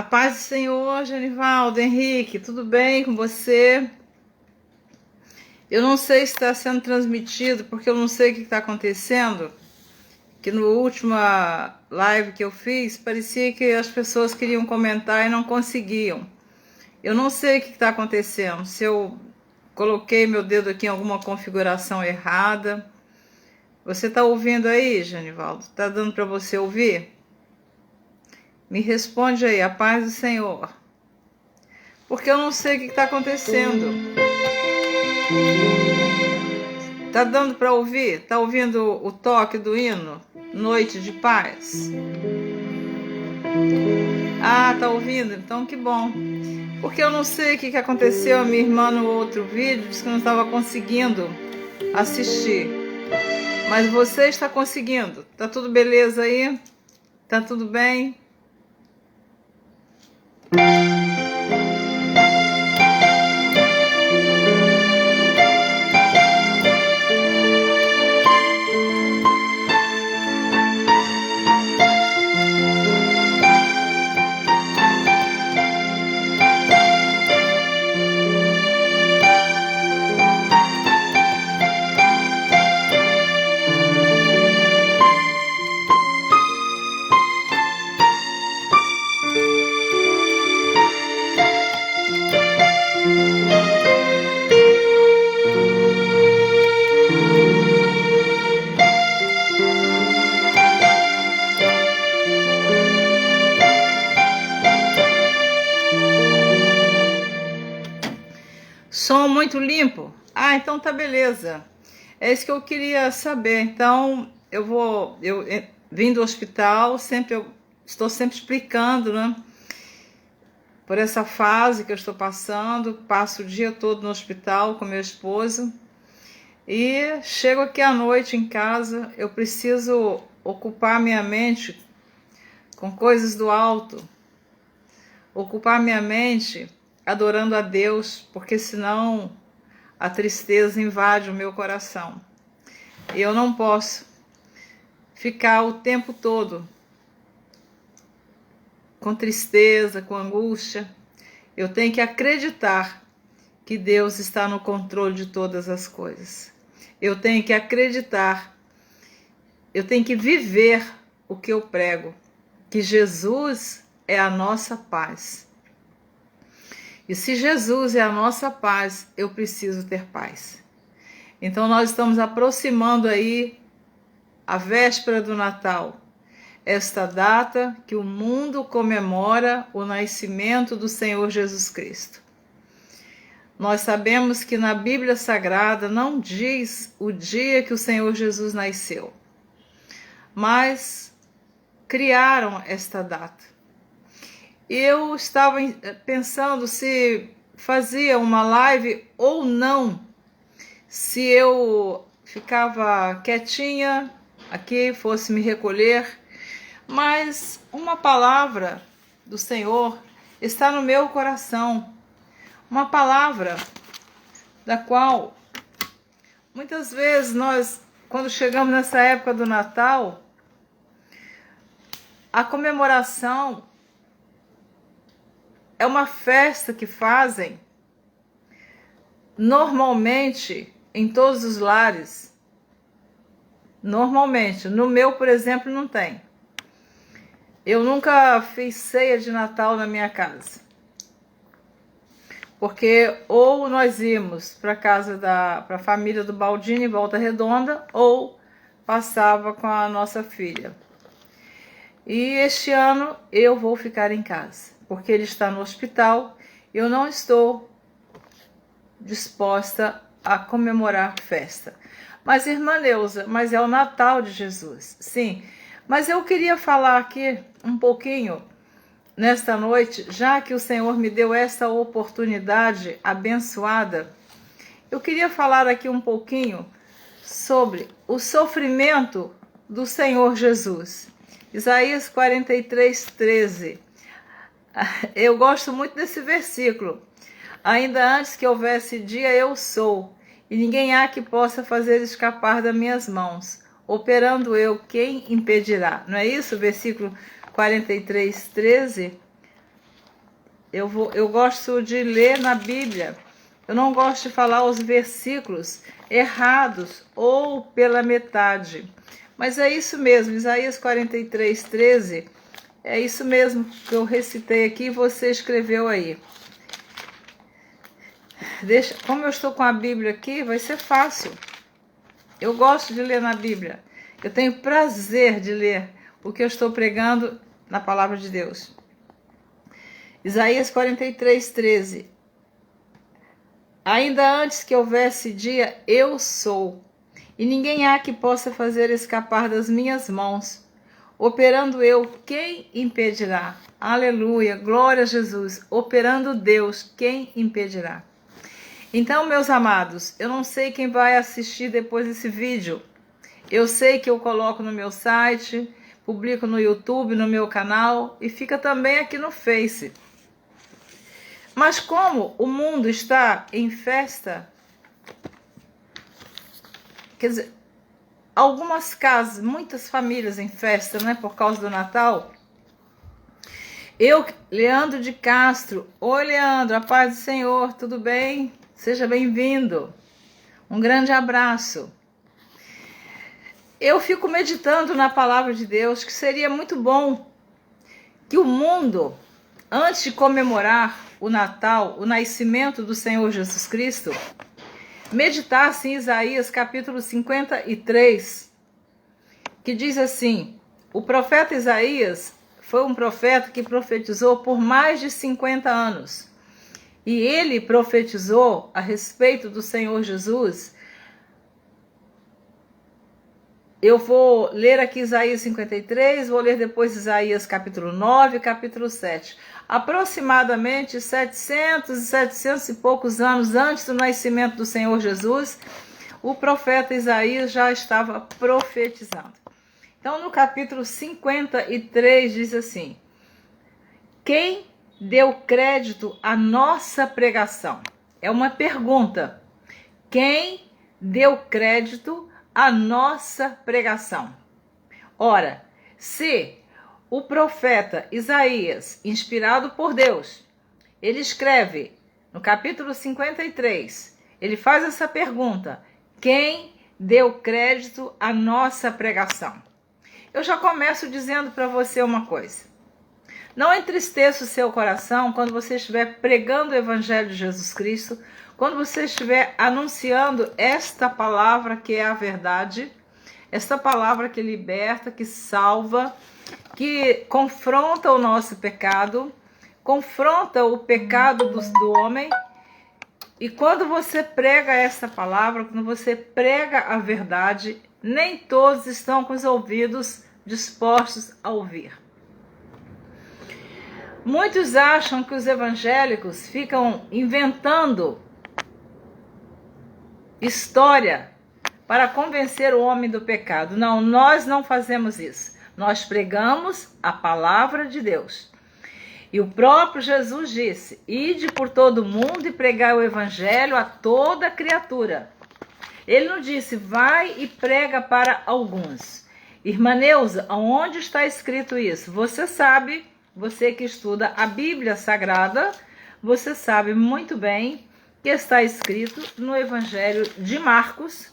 paz do Senhor, Genivaldo, Henrique, tudo bem com você? Eu não sei se está sendo transmitido, porque eu não sei o que está acontecendo, que no última live que eu fiz, parecia que as pessoas queriam comentar e não conseguiam. Eu não sei o que está acontecendo, se eu coloquei meu dedo aqui em alguma configuração errada. Você está ouvindo aí, Genivaldo? Está dando para você ouvir? Me responde aí, a paz do Senhor. Porque eu não sei o que está acontecendo. Tá dando para ouvir? Tá ouvindo o toque do hino? Noite de paz? Ah, tá ouvindo? Então que bom. Porque eu não sei o que aconteceu. A minha irmã no outro vídeo disse que não estava conseguindo assistir. Mas você está conseguindo. Tá tudo beleza aí? Tá tudo bem? Som muito limpo? Ah, então tá beleza. É isso que eu queria saber. Então, eu vim do hospital, estou sempre explicando, né? Por essa fase que eu estou passando, passo o dia todo no hospital com meu esposo. E chego aqui à noite em casa, eu preciso ocupar minha mente com coisas do alto. Ocupar minha mente adorando a Deus, porque senão a tristeza invade o meu coração. E eu não posso ficar o tempo todo com tristeza, com angústia. Eu tenho que acreditar que Deus está no controle de todas as coisas. Eu tenho que acreditar, eu tenho que viver o que eu prego, que Jesus é a nossa paz. E se Jesus é a nossa paz, eu preciso ter paz. Então nós estamos aproximando aí a véspera do Natal, esta data que o mundo comemora o nascimento do Senhor Jesus Cristo. Nós sabemos que na Bíblia Sagrada não diz o dia que o Senhor Jesus nasceu, mas criaram esta data. Eu estava pensando se fazia uma live ou não, se eu ficava quietinha aqui, fosse me recolher, mas uma palavra do Senhor está no meu coração, uma palavra da qual muitas vezes nós, quando chegamos nessa época do Natal, a comemoração é uma festa que fazem normalmente em todos os lares. Normalmente. No meu, por exemplo, não tem. Eu nunca fiz ceia de Natal na minha casa. Porque ou nós íamos para a família do Baldini em Volta Redonda, ou passava com a nossa filha. E este ano eu vou ficar em casa, porque ele está no hospital. Eu não estou disposta a comemorar festa. Mas, irmã Neuza, mas é o Natal de Jesus. Sim, mas eu queria falar aqui um pouquinho nesta noite, já que o Senhor me deu essa oportunidade abençoada. Eu queria falar aqui um pouquinho sobre o sofrimento do Senhor Jesus. Isaías 43:13. Eu gosto muito desse versículo. Ainda antes que houvesse dia, eu sou, e ninguém há que possa fazer escapar das minhas mãos. Operando eu, quem impedirá? Não é isso? Versículo 43:13. eu gosto de ler na Bíblia. Eu não gosto de falar os versículos errados ou pela metade. Mas é isso mesmo, Isaías 43, 13, é isso mesmo que eu recitei aqui e você escreveu aí. Como eu estou com a Bíblia aqui, vai ser fácil. Eu gosto de ler na Bíblia. Eu tenho prazer de ler o que eu estou pregando na palavra de Deus. Isaías 43, 13. Ainda antes que houvesse dia, eu sou, e ninguém há que possa fazer escapar das minhas mãos. Operando eu, quem impedirá? Aleluia, glória a Jesus. Operando Deus, quem impedirá? Então, meus amados, eu não sei quem vai assistir depois desse vídeo. Eu sei que eu coloco no meu site, publico no YouTube, no meu canal e fica também aqui no Face. Mas como o mundo está em festa, quer dizer, algumas casas, muitas famílias em festa, né, por causa do Natal. Eu, Leandro de Castro, oi Leandro, a paz do Senhor, tudo bem? Seja bem-vindo. Um grande abraço. Eu fico meditando na palavra de Deus que seria muito bom que o mundo, antes de comemorar o Natal, o nascimento do Senhor Jesus Cristo, meditasse em Isaías capítulo 53, que diz assim: o profeta Isaías foi um profeta que profetizou por mais de 50 anos. E ele profetizou a respeito do Senhor Jesus. Eu vou ler aqui Isaías 53, vou ler depois Isaías capítulo 9 e capítulo 7. Aproximadamente 700 e poucos anos antes do nascimento do Senhor Jesus, o profeta Isaías já estava profetizando. Então, no capítulo 53 diz assim: quem deu crédito à nossa pregação? É uma pergunta. Quem deu crédito à nossa pregação? Ora, se o profeta Isaías, inspirado por Deus, ele escreve no capítulo 53, ele faz essa pergunta: quem deu crédito à nossa pregação? Eu já começo dizendo para você uma coisa. Não entristeça o seu coração quando você estiver pregando o Evangelho de Jesus Cristo, quando você estiver anunciando esta palavra que é a verdade, esta palavra que liberta, que salva, que confronta o nosso pecado, confronta o pecado do homem. E quando você prega essa palavra, quando você prega a verdade, nem todos estão com os ouvidos dispostos a ouvir. Muitos acham que os evangélicos ficam inventando história para convencer o homem do pecado. Não, nós não fazemos isso. Nós pregamos a palavra de Deus. E o próprio Jesus disse: ide por todo mundo e pregai o evangelho a toda criatura. Ele não disse, vai e prega para alguns. Irmã Neuza, aonde está escrito isso? Você sabe, você que estuda a Bíblia Sagrada, você sabe muito bem que está escrito no Evangelho de Marcos,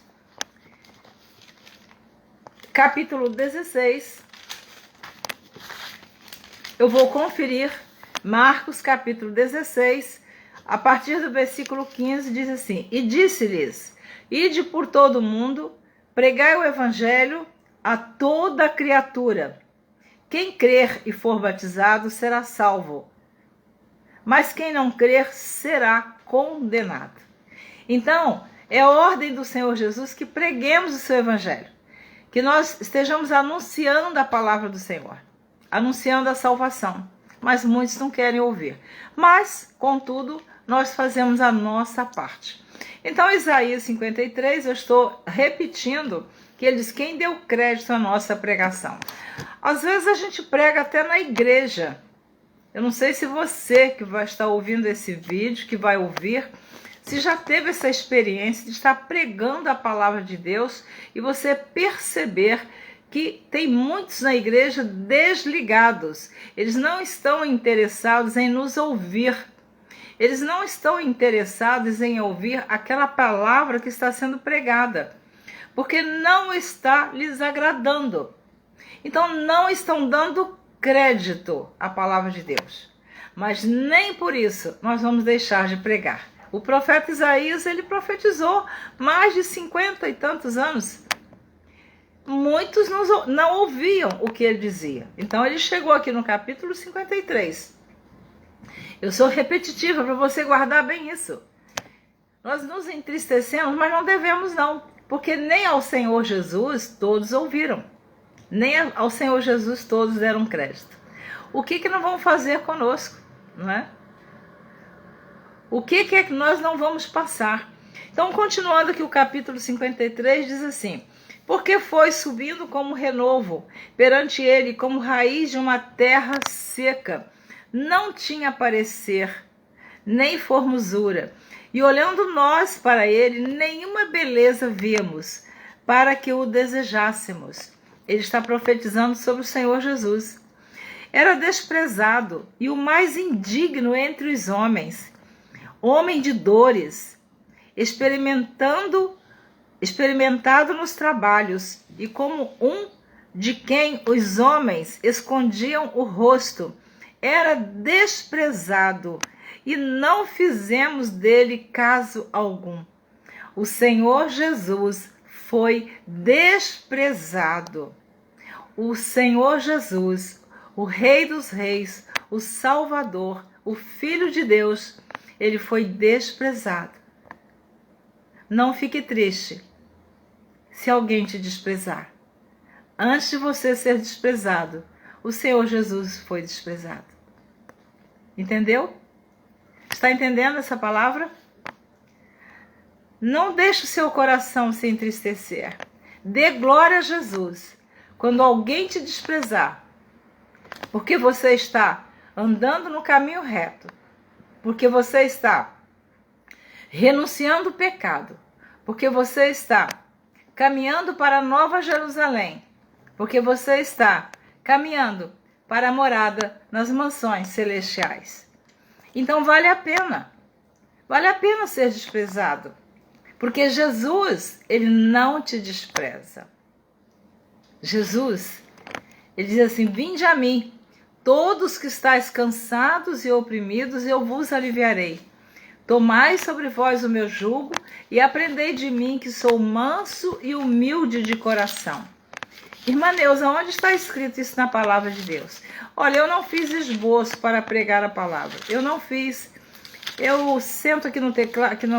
capítulo 16. Eu vou conferir Marcos, capítulo 16, a partir do versículo 15, diz assim: e disse-lhes, ide por todo mundo, pregai o Evangelho a toda criatura. Quem crer e for batizado será salvo, mas quem não crer será condenado. Então, é a ordem do Senhor Jesus que preguemos o seu Evangelho, que nós estejamos anunciando a palavra do Senhor, anunciando a salvação, mas muitos não querem ouvir. Mas, contudo, nós fazemos a nossa parte. Então, Isaías 53, eu estou repetindo que ele diz, quem deu crédito à nossa pregação? Às vezes a gente prega até na igreja. Eu não sei se você que vai estar ouvindo esse vídeo, que vai ouvir, se já teve essa experiência de estar pregando a palavra de Deus e você perceber que tem muitos na igreja desligados. Eles não estão interessados em nos ouvir. Eles não estão interessados em ouvir aquela palavra que está sendo pregada, porque não está lhes agradando. Então não estão dando crédito à palavra de Deus. Mas nem por isso nós vamos deixar de pregar. O profeta Isaías, ele profetizou mais de 50 e tantos anos. Muitos não ouviam o que ele dizia. Então ele chegou aqui no capítulo 53. Eu sou repetitiva para você guardar bem isso. Nós nos entristecemos, mas não devemos não. Porque nem ao Senhor Jesus todos ouviram. Nem ao Senhor Jesus todos deram crédito. O que não vão fazer conosco, não é? O que é que nós não vamos passar? Então, continuando aqui o capítulo 53, diz assim: porque foi subindo como renovo perante ele, como raiz de uma terra seca. Não tinha parecer, nem formosura. E olhando nós para ele, nenhuma beleza vimos, para que o desejássemos. Ele está profetizando sobre o Senhor Jesus. Era desprezado e o mais indigno entre os homens, homem de dores, experimentado nos trabalhos, e como um de quem os homens escondiam o rosto, era desprezado, e não fizemos dele caso algum. O Senhor Jesus foi desprezado. O Senhor Jesus, o Rei dos Reis, o Salvador, o Filho de Deus, ele foi desprezado. Não fique triste se alguém te desprezar. Antes de você ser desprezado, o Senhor Jesus foi desprezado. Entendeu? Está entendendo essa palavra? Não deixe o seu coração se entristecer. Dê glória a Jesus quando alguém te desprezar, porque você está andando no caminho reto, porque você está renunciando o pecado, porque você está caminhando para a Nova Jerusalém, porque você está caminhando para a morada nas mansões celestiais. Então vale a pena ser desprezado, porque Jesus, ele não te despreza. Jesus, ele diz assim: vinde a mim, todos que estáis cansados e oprimidos, eu vos aliviarei. Tomai sobre vós o meu jugo e aprendei de mim, que sou manso e humilde de coração. Irmã Neuza, onde está escrito isso na palavra de Deus? Olha, eu não fiz esboço para pregar a palavra. Eu não fiz. Eu sento aqui no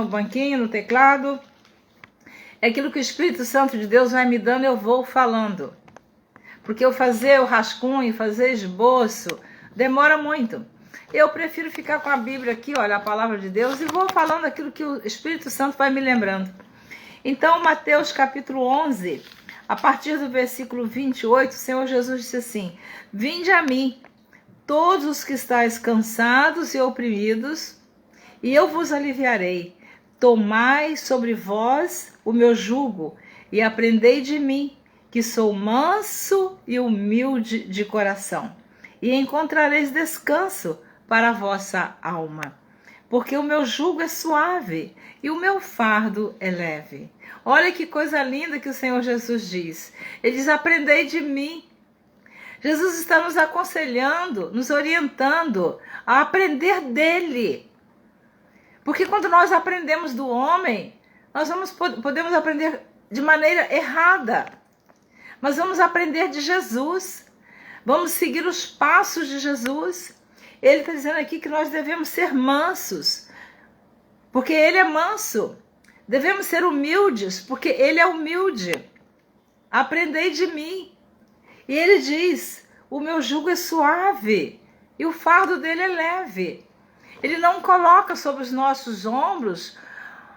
banquinho, no teclado. É aquilo que o Espírito Santo de Deus vai me dando, eu vou falando. Porque eu fazer o rascunho, fazer esboço, demora muito. Eu prefiro ficar com a Bíblia aqui, olha, a palavra de Deus, e vou falando aquilo que o Espírito Santo vai me lembrando. Então, Mateus capítulo 11, a partir do versículo 28, o Senhor Jesus disse assim: vinde a mim, todos os que estáis cansados e oprimidos, e eu vos aliviarei. Tomai sobre vós o meu jugo e aprendei de mim, que sou manso e humilde de coração, e encontrareis descanso para a vossa alma, porque o meu jugo é suave e o meu fardo é leve. Olha que coisa linda que o Senhor Jesus diz. Ele diz: aprendei de mim. Jesus está nos aconselhando, nos orientando a aprender dele. Porque quando nós aprendemos do homem, nós podemos aprender de maneira errada. Mas vamos aprender de Jesus. Vamos seguir os passos de Jesus. Ele está dizendo aqui que nós devemos ser mansos, porque ele é manso. Devemos ser humildes, porque ele é humilde. Aprendei de mim. E ele diz: o meu jugo é suave e o fardo dele é leve. Ele não coloca sobre os nossos ombros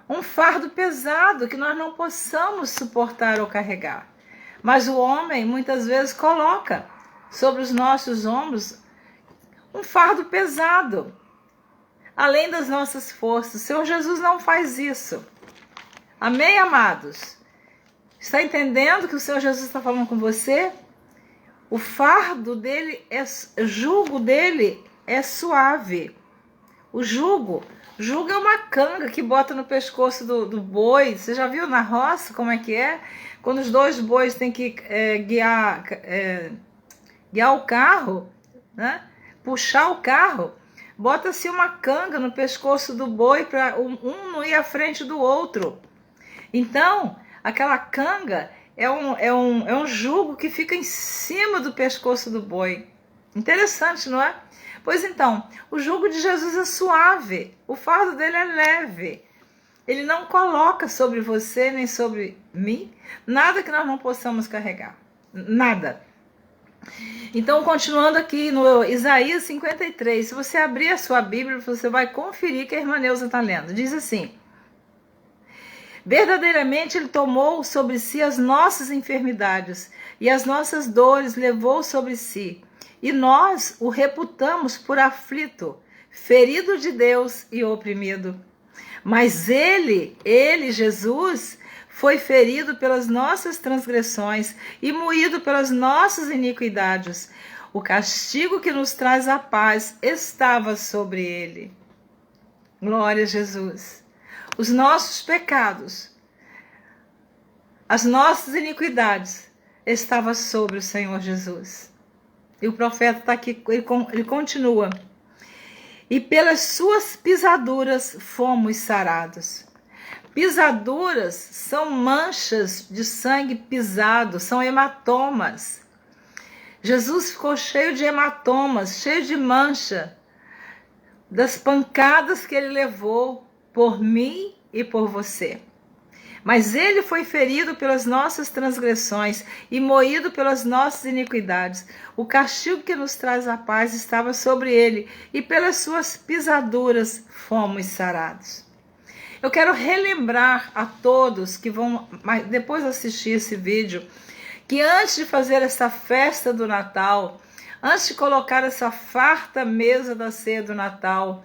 um fardo pesado que nós não possamos suportar ou carregar. Mas o homem muitas vezes coloca sobre os nossos ombros um fardo pesado, além das nossas forças. O Senhor Jesus não faz isso. Amém, amados? Está entendendo que o Senhor Jesus está falando com você? O fardo dele, o jugo dele é suave. O jugo é uma canga que bota no pescoço do boi. Você já viu na roça como é que é? Quando os dois bois têm que guiar o carro, né? Puxar o carro, bota-se uma canga no pescoço do boi para um não ir à frente do outro. Então, aquela canga é um jugo que fica em cima do pescoço do boi. Interessante, não é? Pois então, o jugo de Jesus é suave, o fardo dele é leve. Ele não coloca sobre você nem sobre mim nada que nós não possamos carregar. Nada. Então, continuando aqui no Isaías 53, se você abrir a sua Bíblia, você vai conferir que a irmã Neuza está lendo. Diz assim: verdadeiramente ele tomou sobre si as nossas enfermidades e as nossas dores levou sobre si. E nós o reputamos por aflito, ferido de Deus e oprimido. Mas ele, Jesus, foi ferido pelas nossas transgressões e moído pelas nossas iniquidades. O castigo que nos traz a paz estava sobre ele. Glória a Jesus. Os nossos pecados, as nossas iniquidades estavam sobre o Senhor Jesus. E o profeta está aqui, ele continua. E pelas suas pisaduras fomos sarados. Pisaduras são manchas de sangue pisado, são hematomas. Jesus ficou cheio de hematomas, cheio de mancha, das pancadas que ele levou por mim e por você. Mas ele foi ferido pelas nossas transgressões e moído pelas nossas iniquidades. O castigo que nos traz a paz estava sobre ele, e pelas suas pisaduras fomos sarados. Eu quero relembrar a todos que vão depois assistir esse vídeo, que antes de fazer essa festa do Natal, antes de colocar essa farta mesa da ceia do Natal,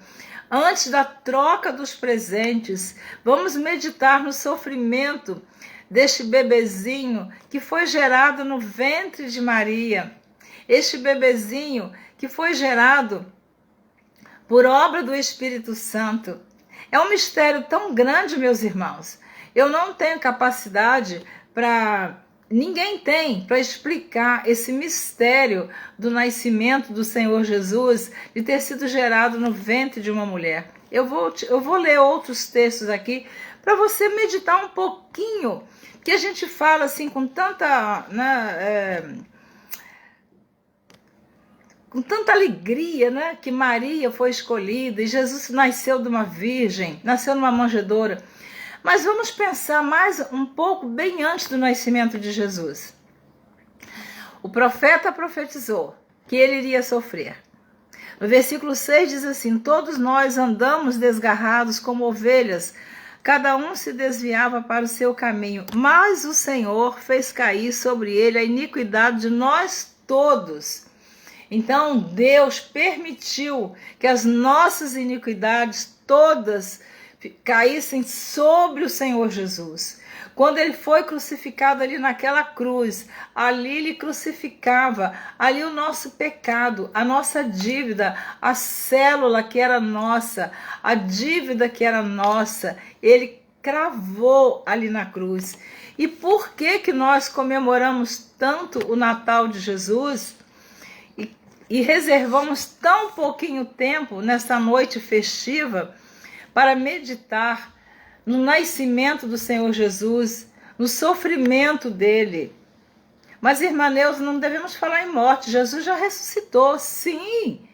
antes da troca dos presentes, vamos meditar no sofrimento deste bebezinho que foi gerado no ventre de Maria. Este bebezinho que foi gerado por obra do Espírito Santo. É um mistério tão grande, meus irmãos. Eu não tenho capacidade ninguém tem para explicar esse mistério do nascimento do Senhor Jesus, de ter sido gerado no ventre de uma mulher. Eu vou ler outros textos aqui para você meditar um pouquinho, que a gente fala assim com tanta, com tanta alegria, né, que Maria foi escolhida e Jesus nasceu de uma virgem, nasceu numa manjedoura. Mas vamos pensar mais um pouco bem antes do nascimento de Jesus. O profeta profetizou que ele iria sofrer. No versículo 6 diz assim: todos nós andamos desgarrados como ovelhas, cada um se desviava para o seu caminho, mas o Senhor fez cair sobre ele a iniquidade de nós todos. Então Deus permitiu que as nossas iniquidades todas caíssem sobre o Senhor Jesus. Quando ele foi crucificado ali naquela cruz, ali ele crucificava, ali o nosso pecado, a nossa dívida, a célula que era nossa, a dívida que era nossa, ele cravou ali na cruz. E por que nós comemoramos tanto o Natal de Jesus e reservamos tão pouquinho tempo nesta noite festiva para meditar no nascimento do Senhor Jesus, no sofrimento dele? Mas, irmã Neuza, não devemos falar em morte. Jesus já ressuscitou, sim.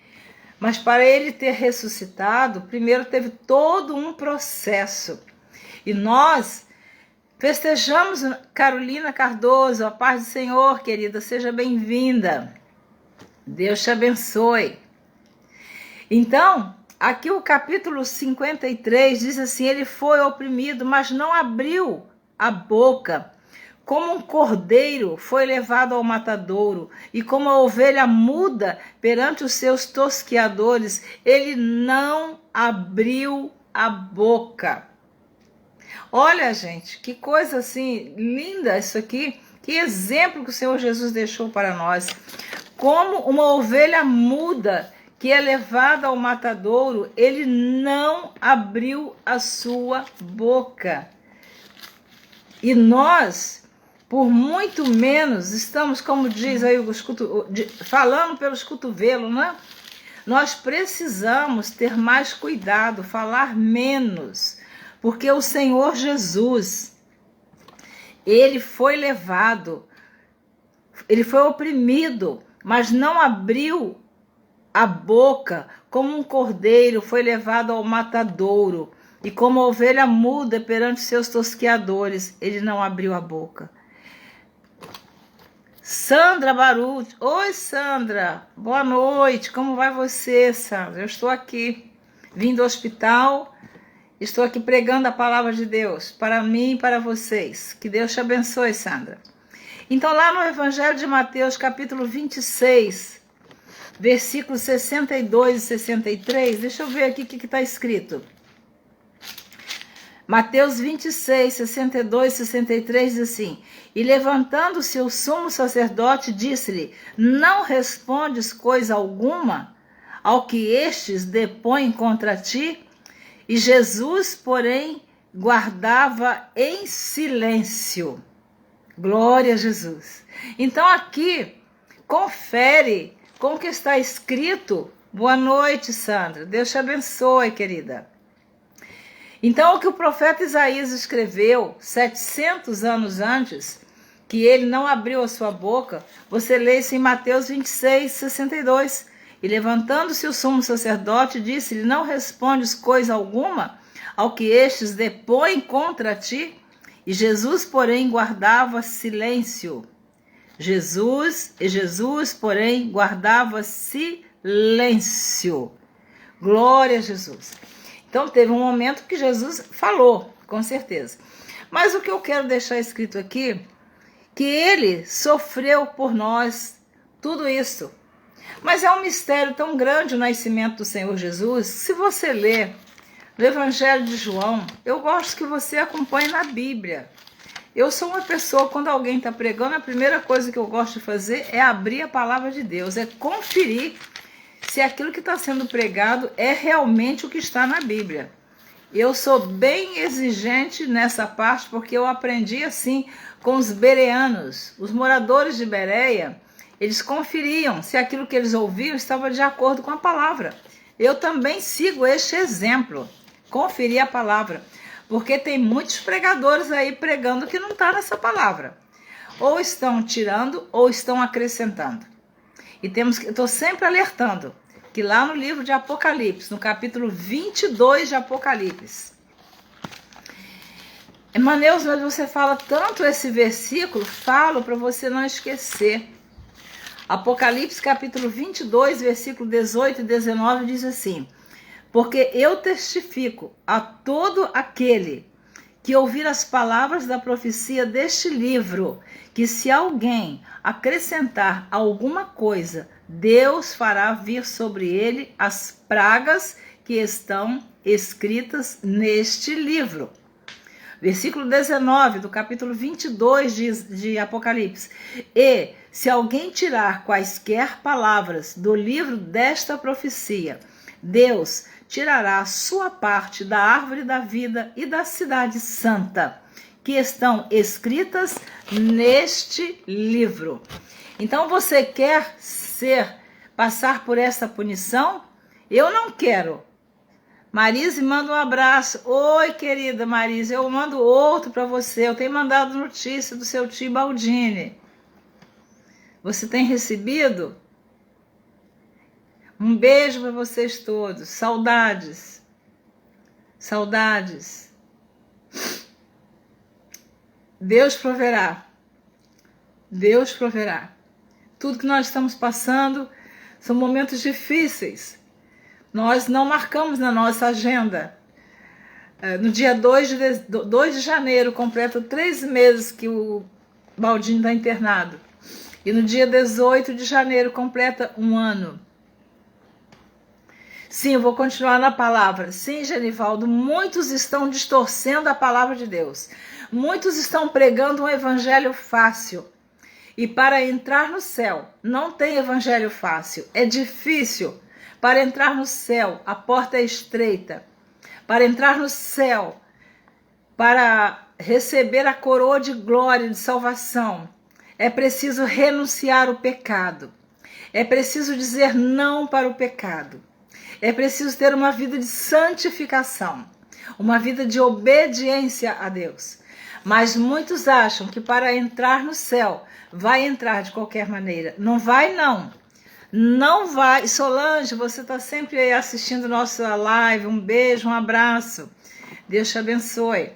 Mas para ele ter ressuscitado, primeiro teve todo um processo. E nós festejamos Carolina Cardoso, a paz do Senhor, querida, seja bem-vinda. Deus te abençoe. Então, aqui o capítulo 53 diz assim: ele foi oprimido, mas não abriu a boca. Como um cordeiro foi levado ao matadouro, e como a ovelha muda perante os seus tosqueadores, ele não abriu a boca. Olha, gente, que coisa assim linda isso aqui. Que exemplo que o Senhor Jesus deixou para nós. Como uma ovelha muda que é levada ao matadouro, ele não abriu a sua boca. E nós, por muito menos, estamos, como diz aí, falando pelos cotovelos, né? Nós precisamos ter mais cuidado, falar menos, porque o Senhor Jesus, ele foi levado, ele foi oprimido, mas não abriu a boca, como um cordeiro foi levado ao matadouro, e como a ovelha muda perante seus tosqueadores, ele não abriu a boca. Sandra Baruch, oi Sandra, boa noite, como vai você, Sandra? Eu estou aqui, vim do hospital, estou aqui pregando a palavra de Deus, para mim e para vocês, que Deus te abençoe, Sandra. Então lá no Evangelho de Mateus, capítulo 26, versículos 62 e 63, deixa eu ver aqui o que está escrito. Mateus 26, 62 e 63 diz assim: E levantando-se o sumo sacerdote, disse-lhe: Não respondes coisa alguma ao que estes depõem contra ti? E Jesus, porém, guardava em silêncio. Glória a Jesus. Então aqui, confere com o que está escrito. Boa noite, Sandra. Deus te abençoe, querida. Então, o que o profeta Isaías escreveu 700 anos antes, que ele não abriu a sua boca, você lê isso em Mateus 26, 62. E levantando-se o sumo sacerdote, disse-lhe: Não respondes coisa alguma ao que estes depõem contra ti? E Jesus, porém, guardava silêncio. Jesus, porém, guardava silêncio. Glória a Jesus. Então, teve um momento que Jesus falou, com certeza. Mas o que eu quero deixar escrito aqui, que ele sofreu por nós tudo isso. Mas é um mistério tão grande o nascimento do Senhor Jesus. Se você ler no Evangelho de João, eu gosto que você acompanhe na Bíblia. Eu sou uma pessoa, quando alguém está pregando, a primeira coisa que eu gosto de fazer é abrir a palavra de Deus, é conferir se aquilo que está sendo pregado é realmente o que está na Bíblia. Eu sou bem exigente nessa parte, porque eu aprendi assim com os bereanos. Os moradores de Bereia, eles conferiam se aquilo que eles ouviam estava de acordo com a palavra. Eu também sigo este exemplo, conferir a palavra, porque tem muitos pregadores aí pregando que não está nessa palavra. Ou estão tirando ou estão acrescentando. E estou sempre alertando que lá no livro de Apocalipse, no capítulo 22 de Apocalipse, Emaneus, mas você fala tanto esse versículo, falo para você não esquecer. Apocalipse capítulo 22, versículo 18 e 19 diz assim: Porque eu testifico a todo aquele que ouvir as palavras da profecia deste livro, que se alguém acrescentar alguma coisa, Deus fará vir sobre ele as pragas que estão escritas neste livro. Versículo 19 do capítulo 22 de Apocalipse. E se alguém tirar quaisquer palavras do livro desta profecia, Deus tirará a sua parte da árvore da vida e da cidade santa, que estão escritas neste livro. Então você quer passar por essa punição? Eu não quero. Marise, manda um abraço. Oi, querida Marise, eu mando outro para você. Eu tenho mandado notícia do seu tio Baldini. Você tem recebido? Um beijo para vocês todos. Saudades. Saudades. Deus proverá. Deus proverá. Tudo que nós estamos passando são momentos difíceis. Nós não marcamos na nossa agenda. No dia 2 de janeiro, completa 3 meses que o Baldinho está internado. E no dia 18 de janeiro, completa 1 ano. Sim, eu vou continuar na palavra. Sim, Genivaldo, muitos estão distorcendo a palavra de Deus. Muitos estão pregando um evangelho fácil. E para entrar no céu, não tem evangelho fácil. É difícil. Para entrar no céu, a porta é estreita. Para entrar no céu, para receber a coroa de glória e de salvação, é preciso renunciar ao pecado. É preciso dizer não para o pecado. É preciso ter uma vida de santificação, uma vida de obediência a Deus. Mas muitos acham que para entrar no céu, vai entrar de qualquer maneira. Não vai, não. Não vai. Solange, você está sempre aí assistindo nossa live. Um beijo, um abraço. Deus te abençoe.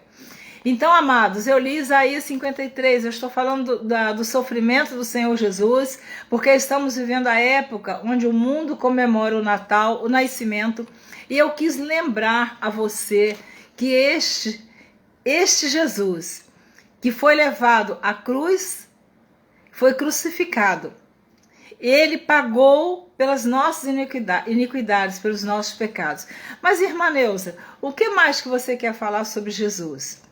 Então, amados, eu li Isaías 53, eu estou falando do sofrimento do Senhor Jesus, porque estamos vivendo a época onde o mundo comemora o Natal, o nascimento, e eu quis lembrar a você que este Jesus, que foi levado à cruz, foi crucificado. Ele pagou pelas nossas iniquidades, pelos nossos pecados. Mas, irmã Neuza, o que mais que você quer falar sobre Jesus?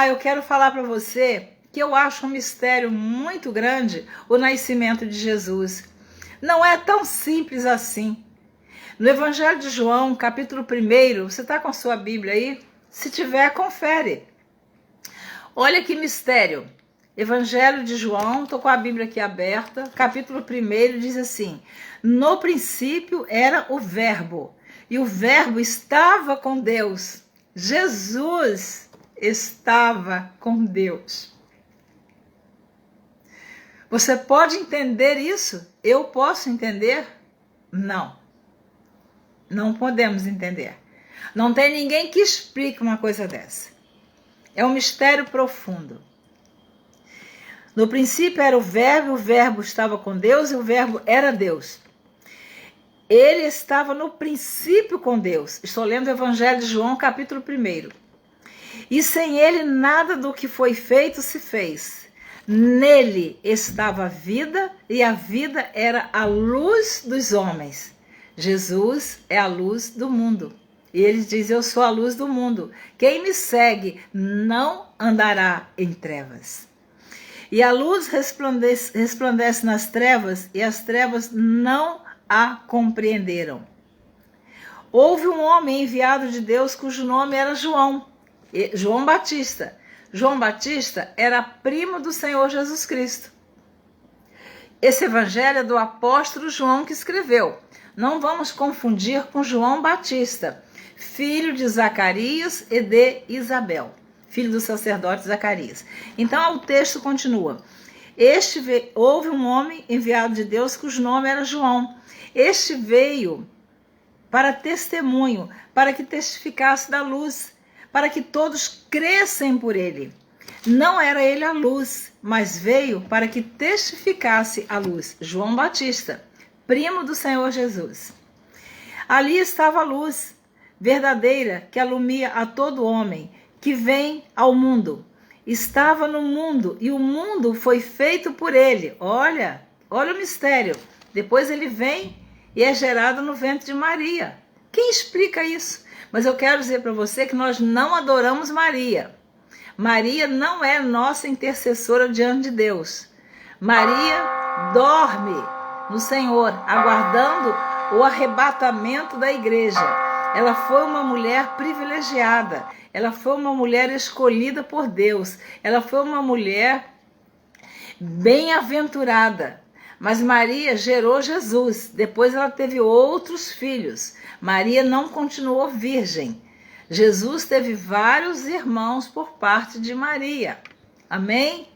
Eu quero falar para você que eu acho um mistério muito grande o nascimento de Jesus. Não é tão simples assim. No Evangelho de João, capítulo 1, você está com a sua Bíblia aí? Se tiver, confere. Olha que mistério. Evangelho de João, estou com a Bíblia aqui aberta, capítulo 1 diz assim: no princípio era o Verbo, e o Verbo estava com Deus. Jesus estava com Deus. Você pode entender isso? Eu posso entender? Não. Não podemos entender. Não tem ninguém que explique uma coisa dessa. É um mistério profundo. No princípio era o Verbo estava com Deus e o Verbo era Deus. Ele estava no princípio com Deus. Estou lendo o Evangelho de João, capítulo 1. E sem ele nada do que foi feito se fez. Nele estava a vida e a vida era a luz dos homens. Jesus é a luz do mundo. E ele diz: eu sou a luz do mundo. Quem me segue não andará em trevas. E a luz resplandece nas trevas, e as trevas não a compreenderam. Houve um homem enviado de Deus cujo nome era João Batista. João Batista era primo do Senhor Jesus Cristo. Esse evangelho é do apóstolo João que escreveu. Não vamos confundir com João Batista, filho de Zacarias e de Isabel, filho do sacerdote Zacarias. Então o texto continua. Houve um homem enviado de Deus cujo nome era João. Este veio para testemunho, para que testificasse da luz, para que todos crescem por ele. Não era ele a luz, mas veio para que testificasse a luz. João Batista, primo do Senhor Jesus. Ali estava a luz verdadeira que alumia a todo homem que vem ao mundo. Estava no mundo e o mundo foi feito por ele. Olha o mistério. Depois ele vem e é gerado no ventre de Maria. Quem explica isso? Mas eu quero dizer para você que nós não adoramos Maria. Maria não é nossa intercessora diante de Deus. Maria dorme no Senhor, aguardando o arrebatamento da igreja. Ela foi uma mulher privilegiada. Ela foi uma mulher escolhida por Deus. Ela foi uma mulher bem-aventurada. Mas Maria gerou Jesus. Depois ela teve outros filhos. Maria não continuou virgem. Jesus teve vários irmãos por parte de Maria. Amém?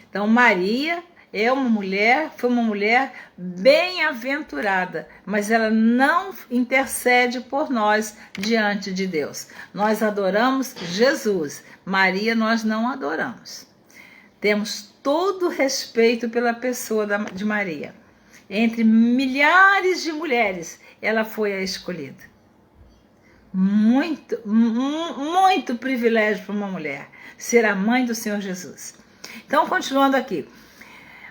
Então Maria foi uma mulher bem-aventurada, mas ela não intercede por nós diante de Deus. Nós adoramos Jesus. Maria nós não adoramos. Temos todo respeito pela pessoa de Maria. Entre milhares de mulheres, ela foi a escolhida. Muito privilégio para uma mulher ser a mãe do Senhor Jesus. Então, continuando aqui.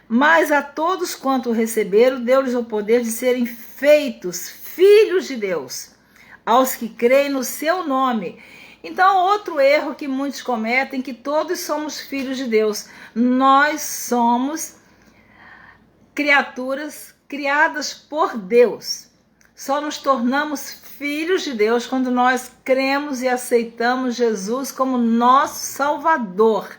Mas a todos quanto o receberam, deu-lhes o poder de serem feitos filhos de Deus, aos que creem no seu nome. Então, outro erro que muitos cometem, que todos somos filhos de Deus. Nós somos criaturas criadas por Deus. Só nos tornamos filhos de Deus quando nós cremos e aceitamos Jesus como nosso Salvador.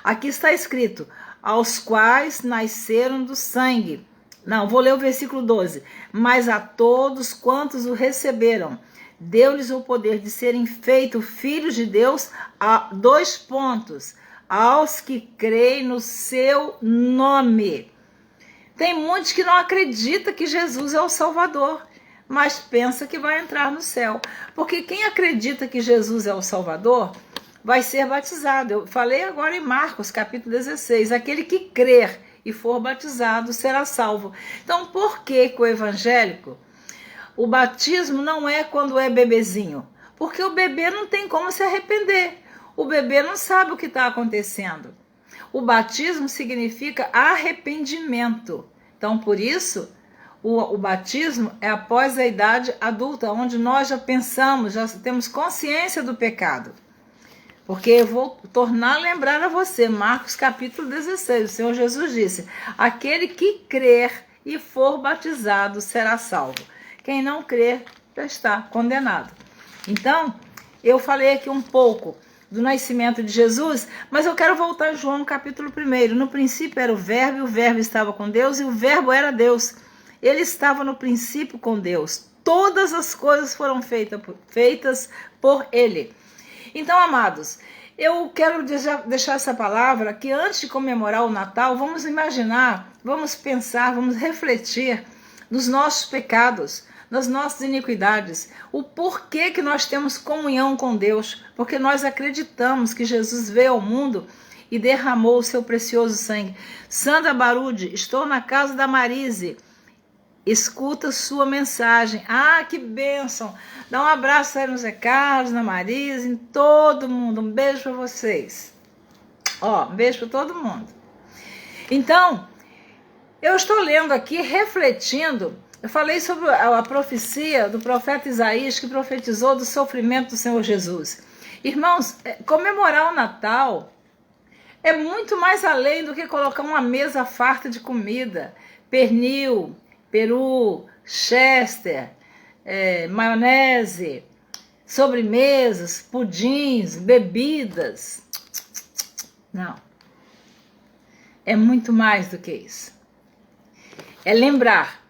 Aqui está escrito, aos quais nasceram do sangue. Não, vou ler o versículo 12. Mas a todos quantos o receberam, deu-lhes o poder de serem feitos filhos de Deus, a 2 pontos, aos que creem no seu nome. Tem muitos que não acreditam que Jesus é o Salvador, mas pensa que vai entrar no céu. Porque quem acredita que Jesus é o Salvador vai ser batizado. Eu falei agora em Marcos, capítulo 16, aquele que crer e for batizado será salvo. Então, por que o evangélico, o batismo não é quando é bebezinho? Porque o bebê não tem como se arrepender. O bebê não sabe o que está acontecendo. O batismo significa arrependimento. Então, por isso, o batismo é após a idade adulta, onde nós já pensamos, já temos consciência do pecado. Porque eu vou tornar a lembrar a você, Marcos capítulo 16, o Senhor Jesus disse, aquele que crer e for batizado será salvo. Quem não crer já está condenado. Então, eu falei aqui um pouco do nascimento de Jesus, mas eu quero voltar a João capítulo 1. No princípio era o Verbo, e o Verbo estava com Deus, e o Verbo era Deus. Ele estava no princípio com Deus. Todas as coisas foram feitas por Ele. Então, amados, eu quero deixar essa palavra que antes de comemorar o Natal, vamos imaginar, vamos pensar, vamos refletir nos nossos pecados, nas nossas iniquidades, o porquê que nós temos comunhão com Deus, porque nós acreditamos que Jesus veio ao mundo e derramou o seu precioso sangue. Sandra Barude, estou na casa da Marise, escuta sua mensagem. Ah, que bênção! Dá um abraço aí no Zé Carlos, na Marise, em todo mundo. Um beijo para vocês. Ó, um beijo para todo mundo. Então, eu estou lendo aqui, refletindo. Eu falei sobre a profecia do profeta Isaías, que profetizou do sofrimento do Senhor Jesus. Irmãos, comemorar o Natal é muito mais além do que colocar uma mesa farta de comida, pernil, peru, chester, maionese, sobremesas, pudins, bebidas. Não. É muito mais do que isso. É lembrar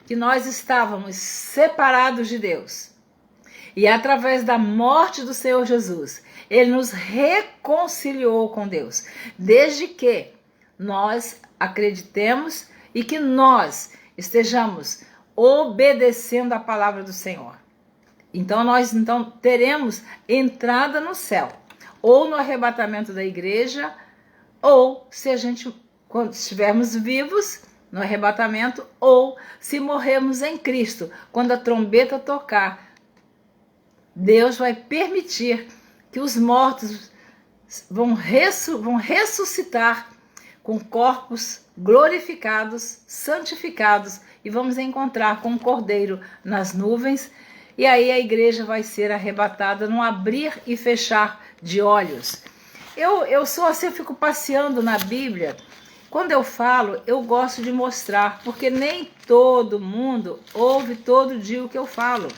que nós estávamos separados de Deus. E através da morte do Senhor Jesus, Ele nos reconciliou com Deus. Desde que nós acreditemos e que nós estejamos obedecendo a palavra do Senhor. Então nós teremos entrada no céu, ou no arrebatamento da igreja, ou se a gente, quando estivermos vivos, no arrebatamento, ou se morrermos em Cristo, quando a trombeta tocar, Deus vai permitir que os mortos vão ressuscitar com corpos glorificados, santificados, e vamos encontrar com o Cordeiro nas nuvens, e aí a igreja vai ser arrebatada num abrir e fechar de olhos. Eu sou assim, eu fico passeando na Bíblia. Quando eu falo, eu gosto de mostrar, porque nem todo mundo ouve todo dia o que eu falo.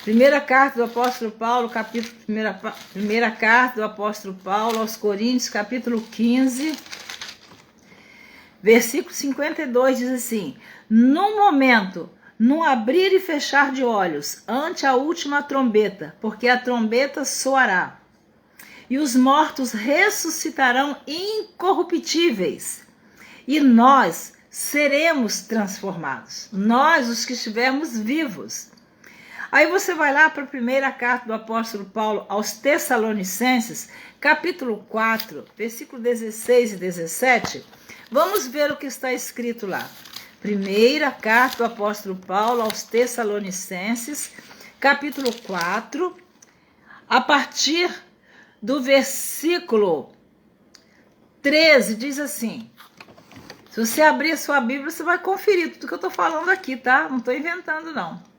Primeira carta do apóstolo Paulo, primeira carta do apóstolo Paulo aos Coríntios, capítulo 15, versículo 52, diz assim: no momento, num abrir e fechar de olhos, ante a última trombeta, porque a trombeta soará, e os mortos ressuscitarão incorruptíveis, e nós seremos transformados, nós os que estivermos vivos. Aí você vai lá para a primeira carta do apóstolo Paulo aos Tessalonicenses, capítulo 4, versículo 16 e 17, vamos ver o que está escrito lá. Primeira carta do apóstolo Paulo aos Tessalonicenses, capítulo 4, a partir do versículo 13, diz assim. Se você abrir a sua Bíblia, você vai conferir tudo que eu estou falando aqui, tá? Não estou inventando, não.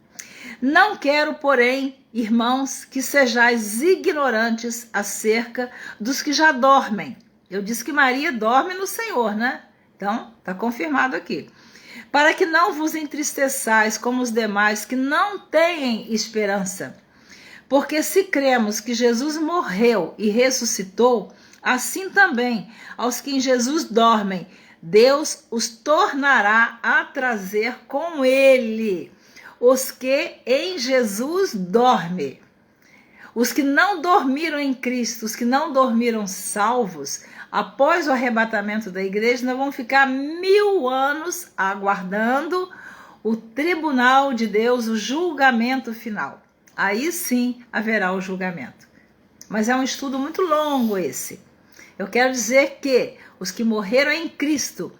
Não quero, porém, irmãos, que sejais ignorantes acerca dos que já dormem. Eu disse que Maria dorme no Senhor, né? Então, está confirmado aqui. Para que não vos entristeçais como os demais que não têm esperança. Porque se cremos que Jesus morreu e ressuscitou, assim também aos que em Jesus dormem, Deus os tornará a trazer com ele. Os que em Jesus dormem. Os que não dormiram em Cristo, os que não dormiram salvos, após o arrebatamento da igreja, nós vamos ficar 1000 anos aguardando o tribunal de Deus, o julgamento final. Aí sim haverá o julgamento. Mas é um estudo muito longo esse. Eu quero dizer que os que morreram em Cristo,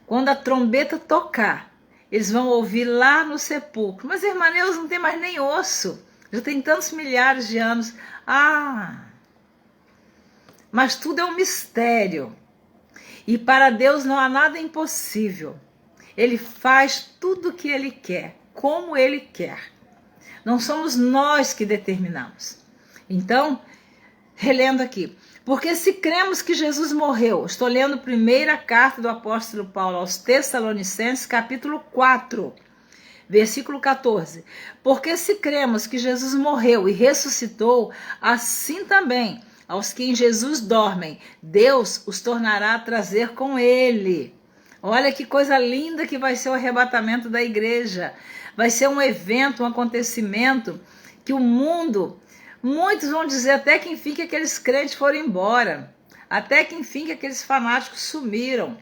quando a trombeta tocar, eles vão ouvir lá no sepulcro. Mas, irmã Neuza, não tem mais nem osso. Já tem tantos milhares de anos. Mas tudo é um mistério. E para Deus não há nada impossível. Ele faz tudo o que Ele quer, como Ele quer. Não somos nós que determinamos. Então, relendo aqui. Porque se cremos que Jesus morreu, estou lendo a primeira carta do apóstolo Paulo aos Tessalonicenses, capítulo 4, versículo 14. Porque se cremos que Jesus morreu e ressuscitou, assim também aos que em Jesus dormem, Deus os tornará a trazer com ele. Olha que coisa linda que vai ser o arrebatamento da igreja. Vai ser um evento, um acontecimento que o mundo... Muitos vão dizer até que enfim que aqueles crentes foram embora, até que enfim que aqueles fanáticos sumiram,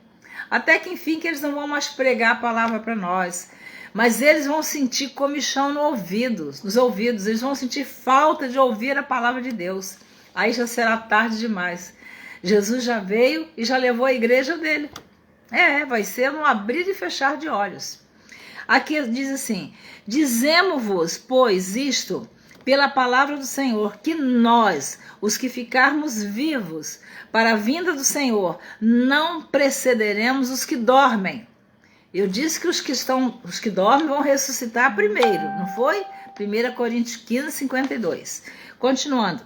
até que enfim que eles não vão mais pregar a palavra para nós, mas eles vão sentir comichão nos ouvidos, eles vão sentir falta de ouvir a palavra de Deus. Aí já será tarde demais. Jesus já veio e já levou a igreja dele. Vai ser um abrir e fechar de olhos. Aqui diz assim: dizemo-vos, pois, isto pela palavra do Senhor, que nós, os que ficarmos vivos para a vinda do Senhor, não precederemos os que dormem. Eu disse que os que dormem vão ressuscitar primeiro, não foi? 1 Coríntios 15, 52. Continuando.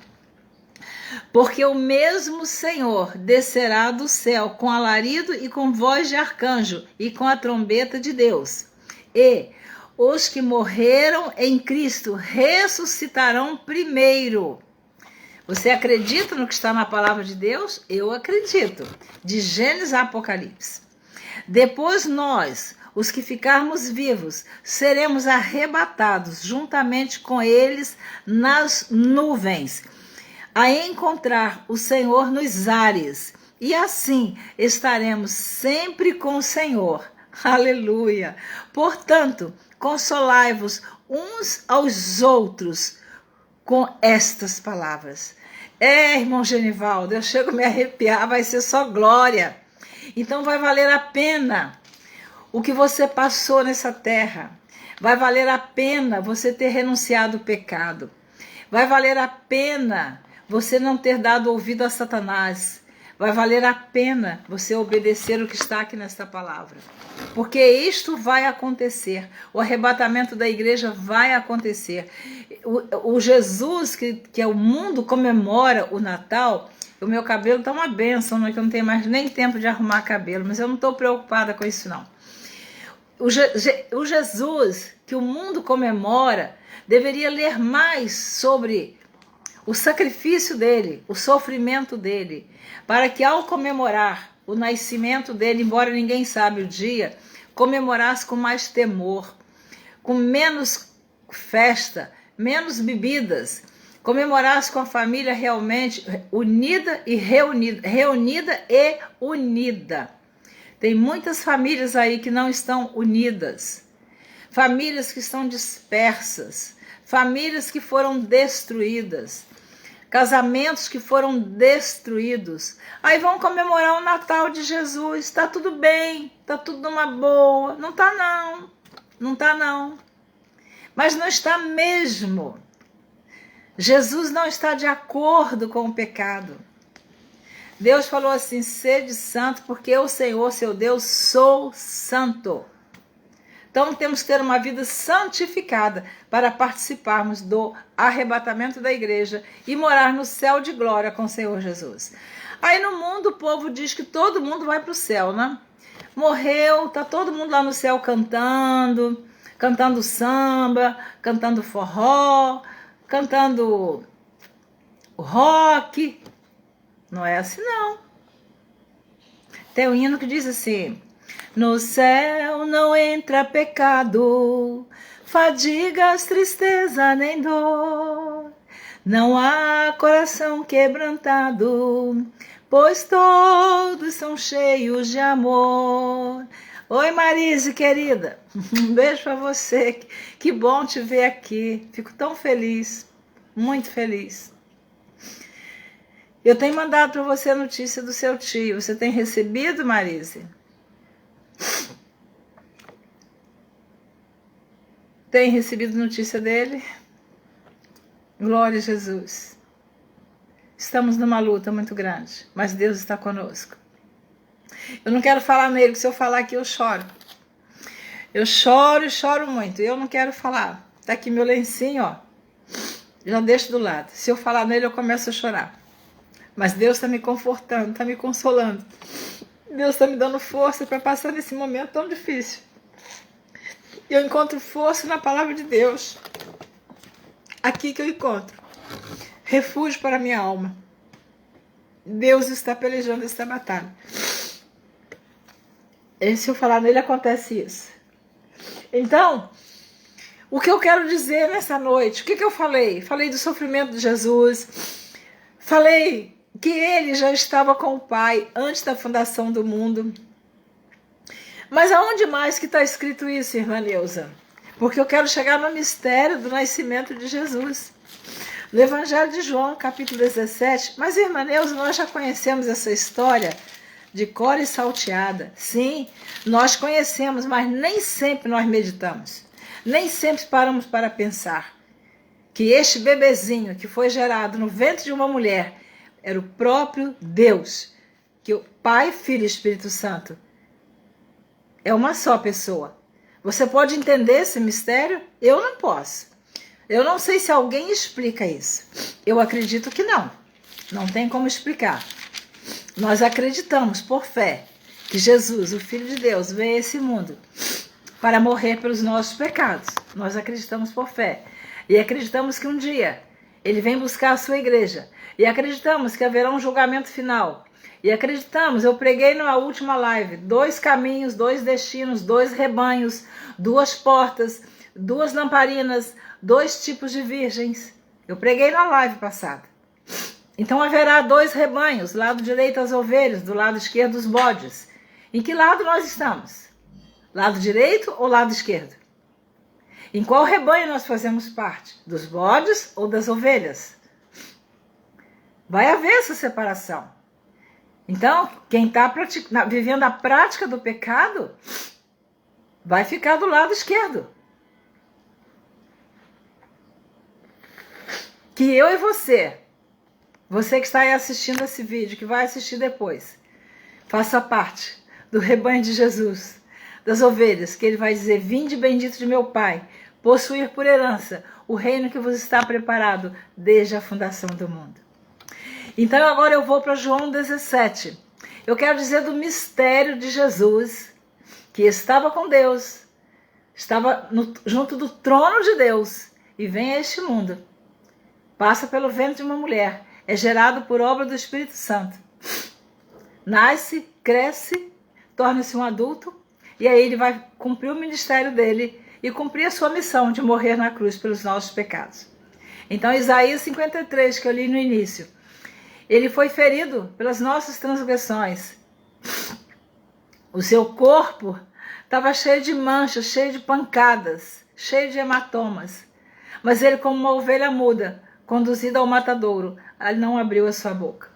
Porque o mesmo Senhor descerá do céu com alarido e com voz de arcanjo e com a trombeta de Deus. E os que morreram em Cristo ressuscitarão primeiro. Você acredita no que está na palavra de Deus? Eu acredito. De Gênesis a Apocalipse. Depois nós, os que ficarmos vivos, seremos arrebatados juntamente com eles nas nuvens, a encontrar o Senhor nos ares. E assim estaremos sempre com o Senhor. Aleluia! Portanto, consolai-vos uns aos outros com estas palavras. Irmão Genivaldo, eu chego a me arrepiar, vai ser só glória. Então vai valer a pena o que você passou nessa terra. Vai valer a pena você ter renunciado ao pecado. Vai valer a pena você não ter dado ouvido a Satanás. Vai valer a pena você obedecer o que está aqui nesta palavra. Porque isto vai acontecer. O arrebatamento da igreja vai acontecer. O Jesus que o mundo comemora o Natal, o meu cabelo está uma bênção, não é que eu não tenho mais nem tempo de arrumar cabelo, mas eu não estou preocupada com isso não. O Jesus que o mundo comemora deveria ler mais sobre o sacrifício dele, o sofrimento dele, para que ao comemorar o nascimento dele, embora ninguém sabe o dia, comemorasse com mais temor, com menos festa, menos bebidas, comemorasse com a família realmente unida e reunida e unida. Tem muitas famílias aí que não estão unidas, famílias que estão dispersas, famílias que foram destruídas, casamentos que foram destruídos. Aí vão comemorar o Natal de Jesus. Está tudo bem, está tudo numa boa. Não está não, não está não. Mas não está mesmo. Jesus não está de acordo com o pecado. Deus falou assim: sede santo, porque eu, Senhor, seu Deus, sou santo. Então temos que ter uma vida santificada para participarmos do arrebatamento da igreja e morar no céu de glória com o Senhor Jesus. Aí no mundo o povo diz que todo mundo vai para o céu, né? Morreu, tá todo mundo lá no céu cantando samba, cantando forró, cantando rock. Não é assim não. Tem um hino que diz assim: no céu não entra pecado, fadigas, tristeza nem dor. Não há coração quebrantado, pois todos são cheios de amor. Oi, Marise, querida. Um beijo para você. Que bom te ver aqui. Fico tão feliz, muito feliz. Eu tenho mandado para você a notícia do seu tio. Você tem recebido, Marise? Tem recebido notícia dele? Glória a Jesus. Estamos numa luta muito grande, mas Deus está conosco. Eu não quero falar nele, porque se eu falar aqui eu choro. Eu choro e choro muito. Eu não quero falar. Tá aqui meu lencinho, ó. Já deixo do lado. Se eu falar nele, eu começo a chorar. Mas Deus está me confortando, está me consolando. Deus está me dando força para passar nesse momento tão difícil. Eu encontro força na palavra de Deus. Aqui que eu encontro refúgio para a minha alma. Deus está pelejando essa batalha. E se eu falar nele, acontece isso. Então, o que eu quero dizer nessa noite? O que eu falei? Falei do sofrimento de Jesus. Falei que ele já estava com o Pai antes da fundação do mundo. Mas aonde mais que está escrito isso, irmã Neuza? Porque eu quero chegar no mistério do nascimento de Jesus. No Evangelho de João, capítulo 17. Mas, irmã Neuza, nós já conhecemos essa história de cor e salteada. Sim, nós conhecemos, mas nem sempre nós meditamos. Nem sempre paramos para pensar que este bebezinho que foi gerado no ventre de uma mulher era o próprio Deus, que o Pai, Filho e Espírito Santo é uma só pessoa. Você pode entender esse mistério? Eu não posso. Eu não sei se alguém explica isso. Eu acredito que não. Não tem como explicar. Nós acreditamos por fé que Jesus, o Filho de Deus, veio a esse mundo para morrer pelos nossos pecados. Nós acreditamos por fé. E acreditamos que um dia ele vem buscar a sua igreja. E acreditamos que haverá um julgamento final. E acreditamos, eu preguei na última live, 2 caminhos, 2 destinos, 2 rebanhos, 2 portas, 2 lamparinas, 2 tipos de virgens. Eu preguei na live passada. Então haverá 2 rebanhos, lado direito as ovelhas, do lado esquerdo os bodes. Em que lado nós estamos? Lado direito ou lado esquerdo? Em qual rebanho nós fazemos parte? Dos bodes ou das ovelhas? Vai haver essa separação. Então, quem está vivendo a prática do pecado vai ficar do lado esquerdo. Que eu e você que está aí assistindo esse vídeo, que vai assistir depois, faça parte do rebanho de Jesus, das ovelhas, que ele vai dizer: vinde bendito de meu Pai, possuir por herança o reino que vos está preparado desde a fundação do mundo. Então agora eu vou para João 17. Eu quero dizer do mistério de Jesus, que estava com Deus, estava junto do trono de Deus e vem a este mundo. Passa pelo ventre de uma mulher, é gerado por obra do Espírito Santo. Nasce, cresce, torna-se um adulto e aí ele vai cumprir o ministério dele e cumprir a sua missão de morrer na cruz pelos nossos pecados. Então Isaías 53, que eu li no início, ele foi ferido pelas nossas transgressões. O seu corpo estava cheio de manchas, cheio de pancadas, cheio de hematomas. Mas ele, como uma ovelha muda, conduzida ao matadouro, ele não abriu a sua boca.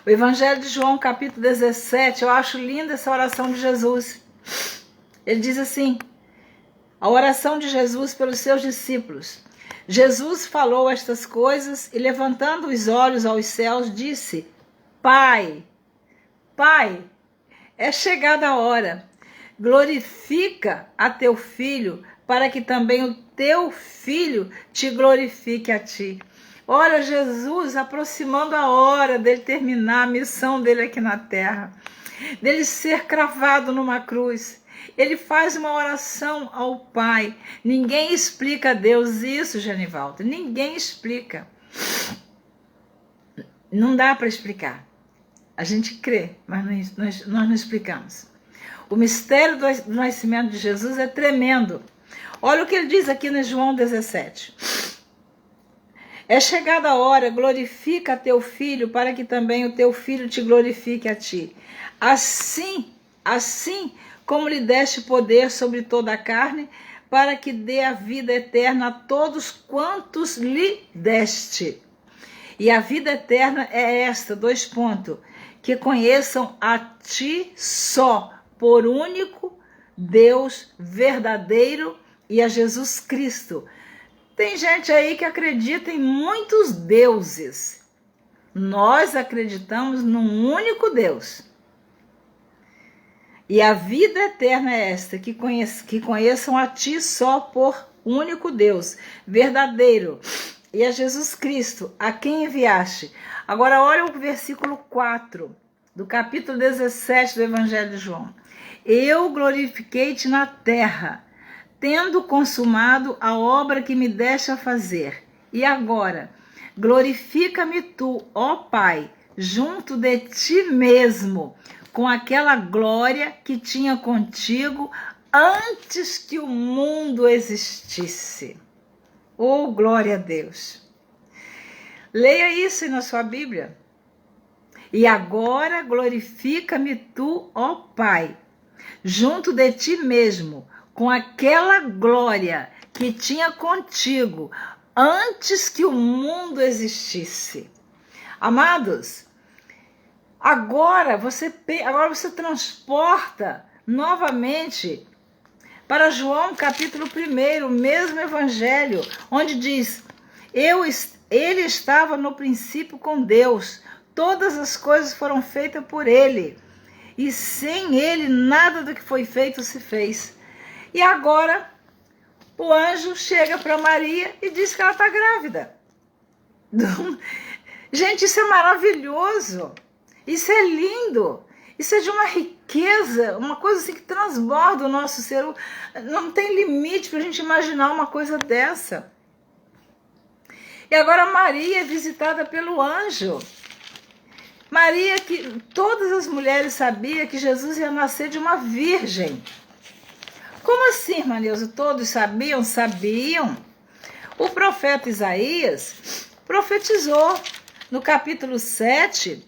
O Evangelho de João, capítulo 17, eu acho linda essa oração de Jesus. Ele diz assim, a oração de Jesus pelos seus discípulos. Jesus falou estas coisas e, levantando os olhos aos céus, disse: Pai, Pai, é chegada a hora. glorifica a teu filho, para que também o teu filho te glorifique a ti. Olha, Jesus aproximando a hora dele terminar a missão dele aqui na terra, dele ser cravado numa cruz. Ele faz uma oração ao Pai. Ninguém explica a Deus isso, Genivaldo. Ninguém explica. Não dá para explicar. A gente crê, mas nós não explicamos. O mistério do nascimento de Jesus é tremendo. Olha o que ele diz aqui em João 17. É chegada a hora, glorifica teu filho, para que também o teu filho te glorifique a ti. Assim como lhe deste poder sobre toda a carne, para que dê a vida eterna a todos quantos lhe deste. E a vida eterna é esta, que conheçam a ti só, por único Deus verdadeiro, e a Jesus Cristo. Tem gente aí que acredita em muitos deuses. Nós acreditamos num único Deus. E a vida eterna é esta, que conheçam a ti só por único Deus, verdadeiro, e a Jesus Cristo, a quem enviaste. Agora olha o versículo 4, do capítulo 17 do Evangelho de João. Eu glorifiquei-te na terra, tendo consumado a obra que me deste a fazer. E agora, glorifica-me tu, ó Pai, junto de ti mesmo, com aquela glória que tinha contigo antes que o mundo existisse. Oh, glória a Deus! Leia isso na sua Bíblia. E agora glorifica-me tu, ó Pai, junto de ti mesmo, com aquela glória que tinha contigo antes que o mundo existisse. Amados, agora você transporta novamente para João capítulo 1, o mesmo evangelho, onde diz, ele estava no princípio com Deus, todas as coisas foram feitas por ele, e sem ele nada do que foi feito se fez. E agora o anjo chega para Maria e diz que ela está grávida. Gente, isso é maravilhoso, isso é lindo, isso é de uma riqueza, uma coisa assim que transborda o nosso ser. Não tem limite para a gente imaginar uma coisa dessa. E agora Maria é visitada pelo anjo. Maria, que todas as mulheres sabiam que Jesus ia nascer de uma virgem. Como assim, irmã Neuza? Todos sabiam? Sabiam. O profeta Isaías profetizou no capítulo 7,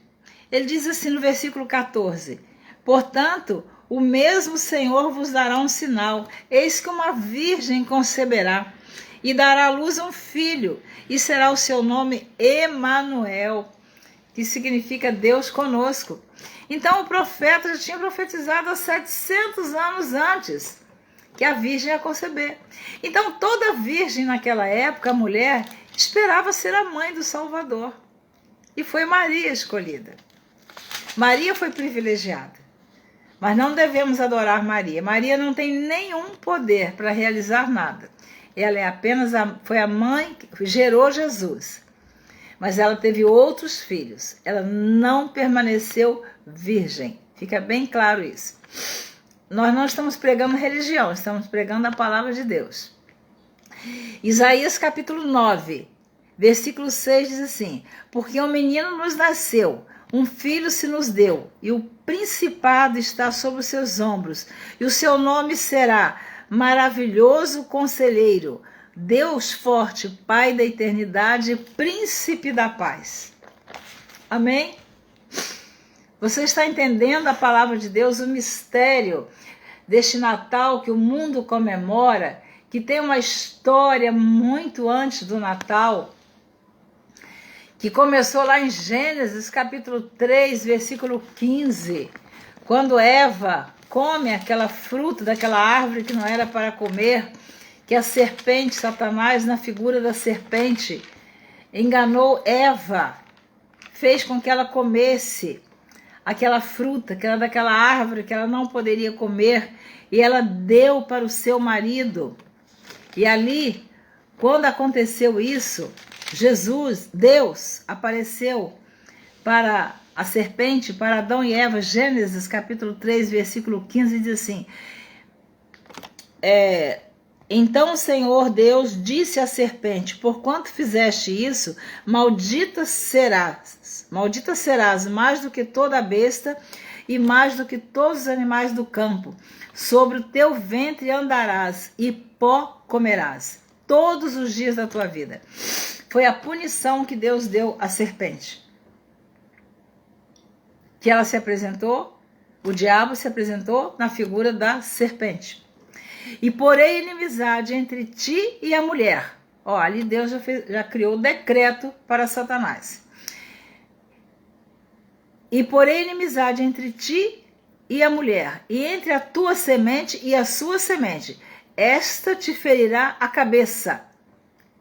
ele diz assim no versículo 14, portanto, o mesmo Senhor vos dará um sinal, eis que uma virgem conceberá e dará à luz um filho, e será o seu nome Emanuel, que significa Deus conosco. Então o profeta já tinha profetizado há 700 anos antes que a virgem ia conceber. Então toda virgem naquela época, a mulher, esperava ser a mãe do Salvador. E foi Maria escolhida. Maria foi privilegiada. Mas não devemos adorar Maria. Maria não tem nenhum poder para realizar nada. Ela é apenas foi a mãe que gerou Jesus. Mas ela teve outros filhos. Ela não permaneceu virgem. Fica bem claro isso. Nós não estamos pregando religião, estamos pregando a palavra de Deus. Isaías capítulo 9, versículo 6 diz assim, porque um menino nos nasceu, um filho se nos deu, e o principado está sobre os seus ombros, e o seu nome será Maravilhoso Conselheiro, Deus Forte, Pai da Eternidade, Príncipe da Paz. Amém? Você está entendendo a palavra de Deus, o mistério deste Natal que o mundo comemora, que tem uma história muito antes do Natal, que começou lá em Gênesis capítulo 3, versículo 15, quando Eva come aquela fruta daquela árvore que não era para comer, que a serpente, Satanás, na figura da serpente, enganou Eva, fez com que ela comesse aquela fruta, que era daquela árvore que ela não poderia comer, e ela deu para o seu marido. E ali, quando aconteceu isso, Deus apareceu para a serpente, para Adão e Eva. Gênesis capítulo 3, versículo 15, diz assim: então o Senhor Deus disse à serpente: porquanto fizeste isso, maldita serás mais do que toda a besta e mais do que todos os animais do campo. Sobre o teu ventre andarás e pó comerás todos os dias da tua vida. Foi a punição que Deus deu à serpente. Que ela se apresentou, o diabo se apresentou na figura da serpente. E porém inimizade entre ti e a mulher. Ó, ali Deus já criou o decreto para Satanás. E porém inimizade entre ti e a mulher, e entre a tua semente e a sua semente. Esta te ferirá a cabeça.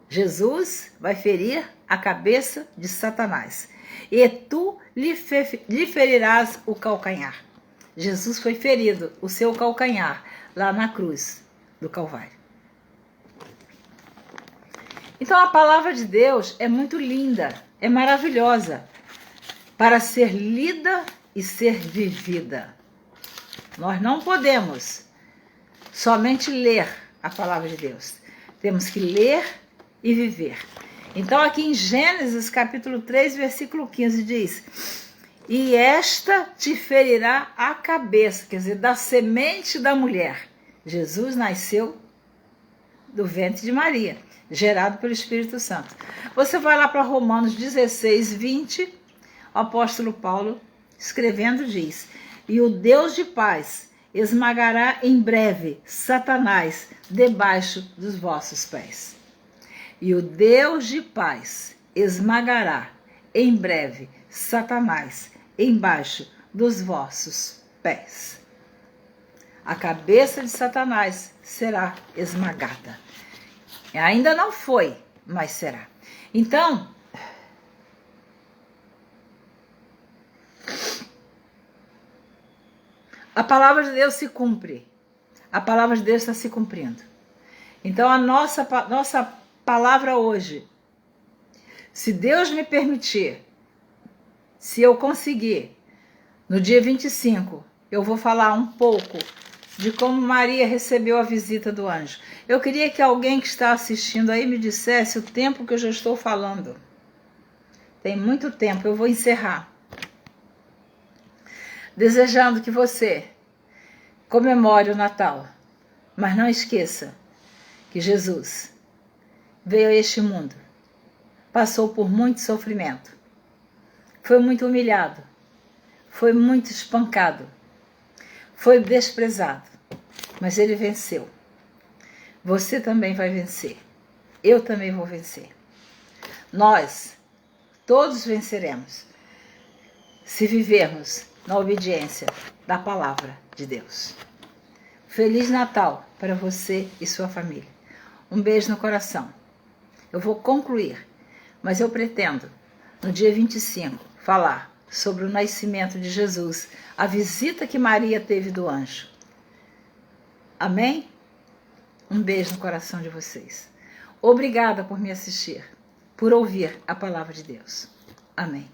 Jesus vai ferir a cabeça de Satanás. E tu lhe ferirás o calcanhar. Jesus foi ferido, o seu calcanhar, lá na cruz do Calvário. Então a palavra de Deus é muito linda, é maravilhosa, para ser lida e ser vivida. Nós não podemos somente ler a palavra de Deus. Temos que ler e viver. Então aqui em Gênesis capítulo 3, versículo 15 diz: e esta te ferirá a cabeça, quer dizer, da semente da mulher. Jesus nasceu do ventre de Maria, gerado pelo Espírito Santo. Você vai lá para Romanos 16, 20, o apóstolo Paulo, escrevendo, diz: e o Deus de paz esmagará em breve Satanás debaixo dos vossos pés. E o Deus de paz esmagará em breve Satanás embaixo dos vossos pés. A cabeça de Satanás será esmagada. Ainda não foi, mas será. Então, a palavra de Deus se cumpre. A palavra de Deus está se cumprindo. Então, a nossa palavra hoje, se Deus me permitir, se eu conseguir, no dia 25, eu vou falar um pouco de como Maria recebeu a visita do anjo. Eu queria que alguém que está assistindo aí me dissesse o tempo que eu já estou falando. Tem muito tempo, eu vou encerrar. Desejando que você comemore o Natal, mas não esqueça que Jesus veio a este mundo, passou por muito sofrimento, foi muito humilhado, foi muito espancado, foi desprezado, mas ele venceu. Você também vai vencer. Eu também vou vencer. Nós todos venceremos se vivermos na obediência da palavra de Deus. Feliz Natal para você e sua família. Um beijo no coração. Eu vou concluir, mas eu pretendo, no dia 25, falar sobre o nascimento de Jesus, a visita que Maria teve do anjo. Amém? Um beijo no coração de vocês. Obrigada por me assistir, por ouvir a palavra de Deus. Amém.